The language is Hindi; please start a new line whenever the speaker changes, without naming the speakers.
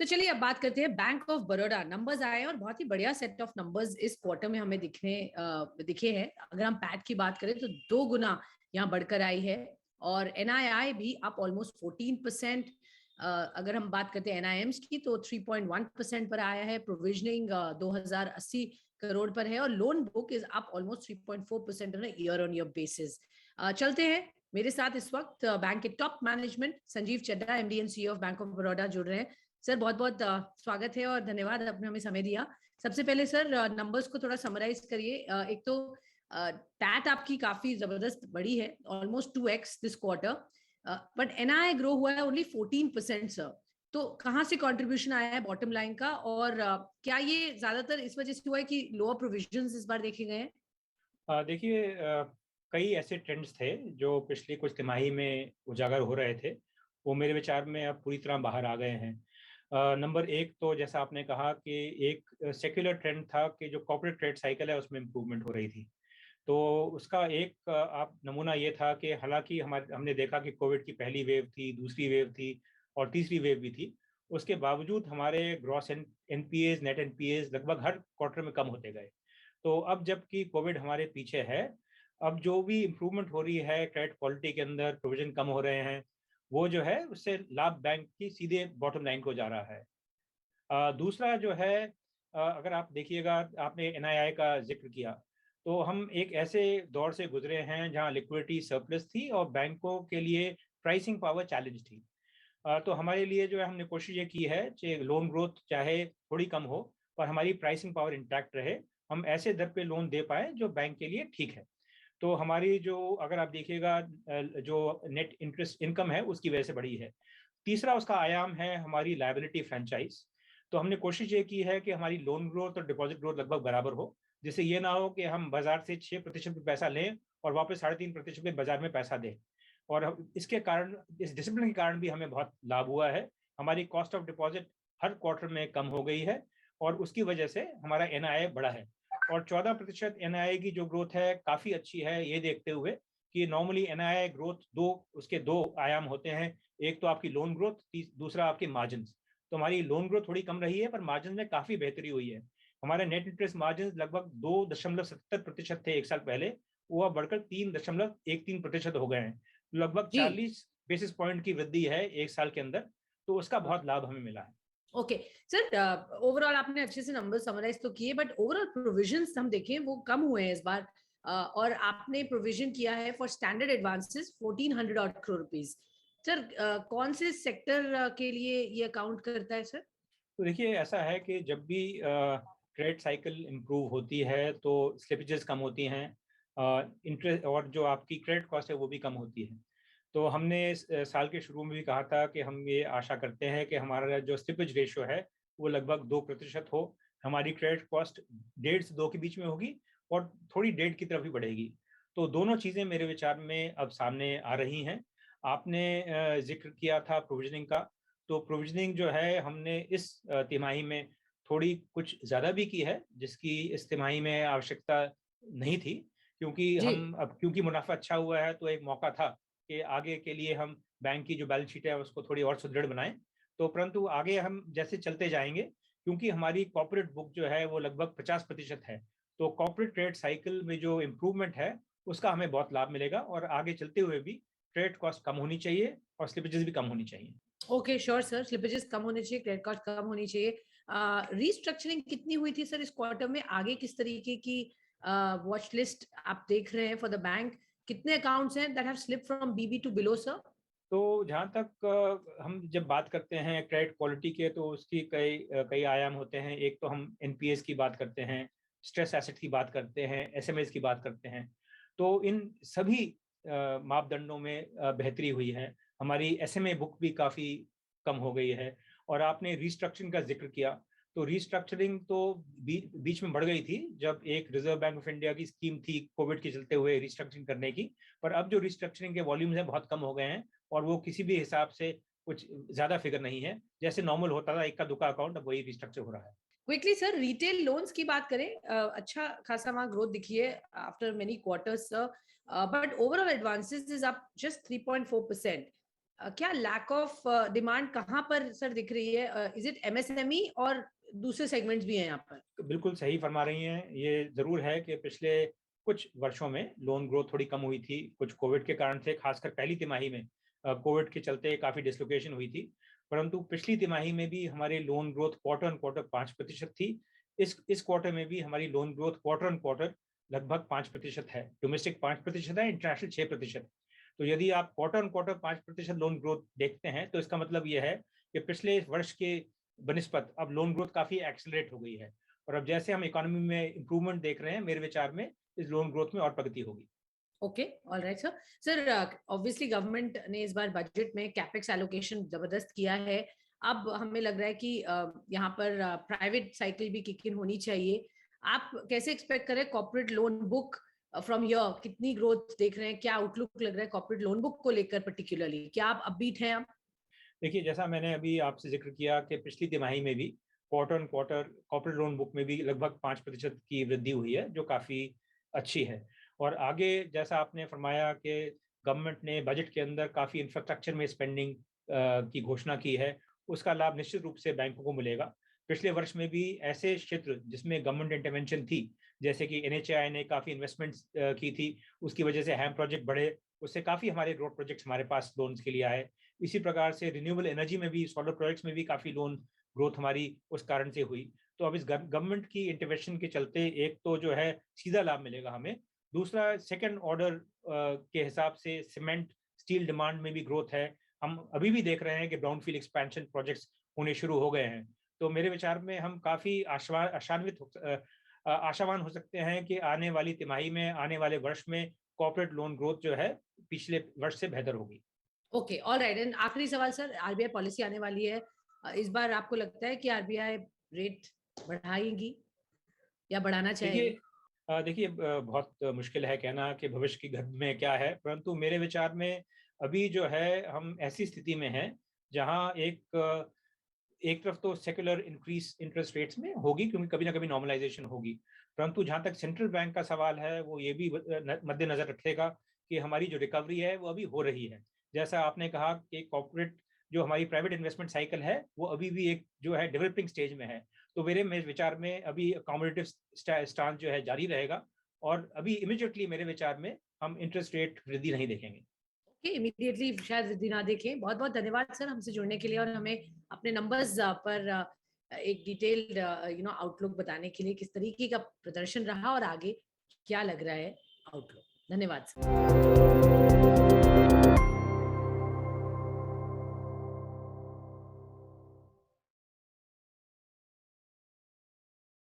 तो चलिए अब बात करते हैं बैंक ऑफ बड़ौदा। नंबर्स आए और बहुत ही बढ़िया सेट ऑफ नंबर्स इस क्वार्टर में हमें दिखे हैं। अगर हम पैट की बात करें तो 2 गुना यहाँ बढ़कर आई है और एनआईआई भी अप ऑलमोस्ट 14%। अगर हम बात करते हैं एनआईएम्स की तो 3.1% पर आया है। प्रोविजनिंग 2080 करोड़ पर है और loan book is up almost 3.4% on year on year basis. चलते हैं, मेरे साथ इस वक्त बैंक के top management Sanjiv Chadha, MD and CEO of Bank of Baroda जुड़ रहे हैं। सर बहुत बहुत स्वागत है और धन्यवाद, आपने हमें समय दिया। सबसे पहले सर नंबर्स को थोड़ा समराइज करिए। एक तो टैट आपकी काफी जबरदस्त बढ़ी है, almost 2x this quarter, but NII grow हुआ है ओनली 14% सर। तो कहाँ से कंट्रीब्यूशन आया है बॉटम लाइन का, और क्या ये ज्यादातर इस वजह से हुआ है कि लोअर प्रोविजंस इस बार देखे गए हैं?
देखिए, कई ऐसे ट्रेंड्स थे जो पिछली कुछ तिमाही में उजागर हो रहे थे, वो मेरे विचार में अब पूरी तरह बाहर आ गए हैं। नंबर एक तो जैसा आपने कहा कि एक सेक्युलर ट्रेंड था कि जो कॉर्पोरेट ट्रेड साइकिल है उसमें इम्प्रूवमेंट हो रही थी। तो उसका एक आप नमूना ये था कि हालांकि हमने देखा कि कोविड की पहली वेव थी, दूसरी वेव थी और तीसरी वेव भी थी। उसके बावजूद हमारे ग्रॉस एनपीएज, नेट एनपीएज लगभग हर क्वार्टर में कम होते गए। तो अब जबकि कोविड हमारे पीछे है, अब जो भी इम्प्रूवमेंट हो रही है क्रेडिट क्वालिटी के अंदर, प्रोविजन कम हो रहे हैं, वो जो है उससे लाभ बैंक की सीधे बॉटम लाइन को जा रहा है। दूसरा जो है, अगर आप देखिएगा, आपने एनआईआई का जिक्र किया, तो हम एक ऐसे दौर से गुजरे हैं जहां लिक्विडिटी सरप्लस थी और बैंकों के लिए प्राइसिंग पावर चैलेंज थी। तो हमारे लिए जो है हमने कोशिश ये की है कि लोन ग्रोथ चाहे थोड़ी कम हो पर हमारी प्राइसिंग पावर इंटैक्ट रहे, हम ऐसे दर पे लोन दे पाए जो बैंक के लिए ठीक है। तो हमारी जो, अगर आप देखिएगा, जो नेट इंटरेस्ट इनकम है उसकी वजह से बढ़ी है। तीसरा उसका आयाम है हमारी लायबिलिटी फ्रेंचाइज। तो हमने कोशिश ये की है कि हमारी लोन ग्रोथ और डिपॉजिट ग्रोथ लगभग बराबर हो, जिससे ये ना हो कि हम बाजार से 6% पे पैसा लें और वापस 3.5% पे बाजार में पैसा दें। और इसके कारण, इस डिसिप्लिन के कारण भी हमें बहुत लाभ हुआ है। हमारी cost of deposit her quarter में कम हो गई है और उसकी वजह से हमारा एनआईआई बढ़ा है। और 14% एनआईआई की जो ग्रोथ है काफ़ी अच्छी है, ये देखते हुए कि नॉर्मली एनआईआई ग्रोथ उसके दो आयाम होते हैं। एक तो आपकी लोन ग्रोथ, दूसरा आपके मार्जिन। तो हमारी लोन ग्रोथ थोड़ी कम रही है पर मार्जिन में काफ़ी बेहतरी हुई है। हमारे नेट इंटरेस्ट मार्जिन लगभग 2.70% थे एक साल पहले, वो अब बढ़कर 3.13% हो गए हैं। लगभग
जी
40 बेसिस पॉइंट की वृद्धि है एक साल के अंदर। तो उसका बहुत लाभ हमें मिला है।
ओके सर, ओवरऑल आपने अच्छे से नंबर समराइज तो किए, बट ओवरऑल प्रोविजंस हम देखें वो कम हुए हैं इस बार। और आपने प्रोविजन किया है for standard advances 1400 odd crore rupees. Sir कौन से सेक्टर के लिए ये अकाउंट करता है सर?
तो देखिए, ऐसा है कि जब भी क्रेडिट साइकिल इम्प्रूव होती है तो स्लिपेजेस कम होती हैं, इंटरेस्ट और जो आपकी क्रेडिट कॉस्ट है वो भी कम होती है। तो हमने इस साल के शुरू में भी कहा था कि हम ये आशा करते हैं कि हमारा जो स्लिपेज रेशियो है वो लगभग 2% हो, हमारी क्रेडिट कॉस्ट 1.5 से 2 के बीच में होगी और थोड़ी 1.5 की तरफ ही बढ़ेगी। तो दोनों चीज़ें मेरे विचार में अब सामने आ रही हैं। आपने जिक्र किया था प्रोविजनिंग का, तो प्रोविजनिंग जो है हमने इस तिमाही में थोड़ी कुछ ज़्यादा भी की है, जिसकी इस तिमाही में आवश्यकता नहीं थी, क्योंकि
जी
क्योंकि मुनाफा अच्छा हुआ है तो एक मौका था कि आगे के लिए हम बैंक की जो बैलेंस शीट है उसको थोड़ी और सुदृढ़ बनाएं। तो परंतु आगे हम जैसे चलते जाएंगे, क्योंकि हमारी कॉर्पोरेट बुक जो है वो लगभग 50% है, तो कॉर्पोरेट ट्रेड साइकिल में जो इम्प्रूवमेंट है उसका हमें बहुत लाभ मिलेगा और आगे चलते हुए भी क्रेडिट कॉस्ट कम होनी चाहिए और स्लिपेजेस भी कम होनी चाहिए।
ओके श्योर सर, स्लिपेजेस कम होने चाहिए, क्रेडिट कार्ड कम होनी चाहिए। रीस्ट्रक्चरिंग कितनी हुई थी सर इस क्वार्टर में? आगे किस तरीके की वॉच लिस्ट आप देख रहे हैं फॉर द बैंक? कितने अकाउंट्स हैं that have slip from BB to below sir?
तो जहाँ तक हम जब बात करते हैं क्रेडिट क्वालिटी के, तो उसकी कई आयाम होते हैं। एक तो हम एनपीएस की बात करते हैं, स्ट्रेस एसेट की बात करते हैं, एसएमएस की बात करते हैं। तो इन सभी मापदंडों में बेहतरी हुई है। हमारी एसएमए बुक भी काफ़ी कम हो गई है। और आपने रीस्ट्रक्चरिंग का जिक्र किया, तो रीस्ट्रक्चरिंग तो बीच में बढ़ गई थी जब एक रिजर्व बैंक ऑफ इंडिया की स्कीम थी कोविड के चलते हुए रीस्ट्रक्चरिंग करने की। पर अब जो रीस्ट्रक्चरिंग के वॉल्यूम्स हैं बहुत कम हो गए हैं और वो किसी भी हिसाब से कुछ ज्यादा फिगर नहीं है। जैसे नॉर्मल होता था इक्का दुक्का अकाउंट, अब वही रिस्ट्रक्चर हो रहा है।
क्विकली सर, रिटेल लोन्स की बात करें, अच्छा खासा वहां ग्रोथ दिखी है after many quarters sir, but overall advances is up just 3.4%। क्या लैक ऑफ डिमांड कहाँ पर सर दिख रही है? इज इट एमएसएमई और दूसरे सेगमेंट्स भी हैं यहाँ पर?
बिल्कुल सही फरमा रही हैं। ये ज़रूर है कि पिछले कुछ वर्षों में लोन ग्रोथ थोड़ी कम हुई थी, कुछ कोविड के कारण से, खासकर पहली तिमाही में कोविड के चलते काफ़ी डिसलोकेशन हुई थी। परंतु पिछली तिमाही में भी हमारे loan growth quarter on quarter 5% थी। इस क्वार्टर में भी हमारी loan growth quarter on quarter लगभग 5% है। डोमेस्टिक 5% है, इंटरनेशनल 6%। तो यदि आप quarter on quarter 5% loan growth देखते हैं, तो इसका मतलब ये है कि पिछले वर्ष के बनिस्पत अब लोन ग्रोथ काफ़ी एक्सेलरेट हो गई है। और अब जैसे हम इकोनॉमी में इंप्रूवमेंट देख रहे हैं, मेरे विचार में इस लोन ग्रोथ में और प्रगति होगी।
Okay, all right sir. Sir, obviously government ने इस बार बजट में कैपेक्स एलोकेशन जबरदस्त किया है। अब हमें लग रहा है कि यहाँ पर प्राइवेट साइकिल भी किक इन होनी चाहिए। आप कैसे एक्सपेक्ट करें कॉर्पोरेट लोन बुक फ्रॉम यर? कितनी ग्रोथ देख रहे हैं? क्या आउटलुक लग रहा है कॉर्पोरेट लोन बुक को लेकर पर्टिकुलरली? क्या आप अपबीट हैं आप?
देखिए, जैसा मैंने अभी आपसे जिक्र किया कि पिछली तिमाही में भी quarter on quarter corporate loan book में भी लगभग 5% की वृद्धि हुई है, जो काफ़ी अच्छी है। और आगे जैसा आपने फरमाया कि गवर्नमेंट ने बजट के अंदर काफ़ी इंफ्रास्ट्रक्चर में स्पेंडिंग की घोषणा की है, उसका लाभ निश्चित रूप से बैंकों को मिलेगा। पिछले वर्ष में भी ऐसे क्षेत्र जिसमें गवर्नमेंट इंटरवेंशन थी, जैसे कि एनएचएआई ने काफ़ी इन्वेस्टमेंट्स की थी, उसकी वजह से हैम प्रोजेक्ट बढ़े, उससे काफ़ी हमारे रोड प्रोजेक्ट्स हमारे पास लोन्स के लिए आए। इसी प्रकार से रिन्यूएबल एनर्जी में भी, सोलर प्रोजेक्ट्स में भी काफ़ी लोन ग्रोथ हमारी उस कारण से हुई। तो अब इस गवर्नमेंट की इंटरवेंशन के चलते एक तो जो है सीधा लाभ मिलेगा हमें, दूसरा सेकंड ऑर्डर के हिसाब से सीमेंट स्टील डिमांड में भी ग्रोथ है। हम अभी भी देख रहे हैं कि ब्राउनफील्ड एक्सपेंशन प्रोजेक्ट्स होने शुरू हो गए हैं। तो मेरे विचार में हम काफ़ी आशावान हो सकते हैं कि आने वाली तिमाही में, आने वाले वर्ष में कॉर्पोरेट लोन ग्रोथ जो है पिछले वर्ष से बेहतर होगी।
Okay, all right. एंड आखिरी सवाल सर, आरबीआई पॉलिसी आने वाली है। इस बार आपको लगता है कि आरबीआई रेट बढ़ाएगी या बढ़ाना
देखिए
चाहेगी?
बहुत मुश्किल है कहना कि भविष्य की घड़ी में क्या है, परंतु मेरे विचार में अभी जो है हम ऐसी स्थिति में हैं जहां एक तरफ तो सेक्युलर इंक्रीज इंटरेस्ट रेट्स में होगी, क्योंकि कभी ना कभी नॉर्मलाइजेशन होगी। परंतु जहां तक सेंट्रल बैंक का सवाल है, वो ये भी मद्देनजर रखेगा कि हमारी जो रिकवरी है वो अभी हो रही है। जैसा आपने कहा कि कॉर्पोरेट जो हमारी प्राइवेट इन्वेस्टमेंट साइकिल है वो अभी भी एक जो है डेवलपिंग स्टेज में है। तो मेरे विचार में अभी अकोमोडेटिव स्टांस जो है जारी रहेगा, और अभी इमीडिएटली मेरे विचार में हम इंटरेस्ट रेट वृद्धि नहीं देखेंगे।
ओके, इमीडिएटली शायद वृद्धि ना देखें। बहुत बहुत धन्यवाद सर हमसे जुड़ने के लिए और हमें अपने नंबर्स पर एक डिटेल्ड आउटलुक बताने के लिए। किस तरीके का प्रदर्शन रहा और आगे क्या लग रहा है आउटलुक? धन्यवाद सर।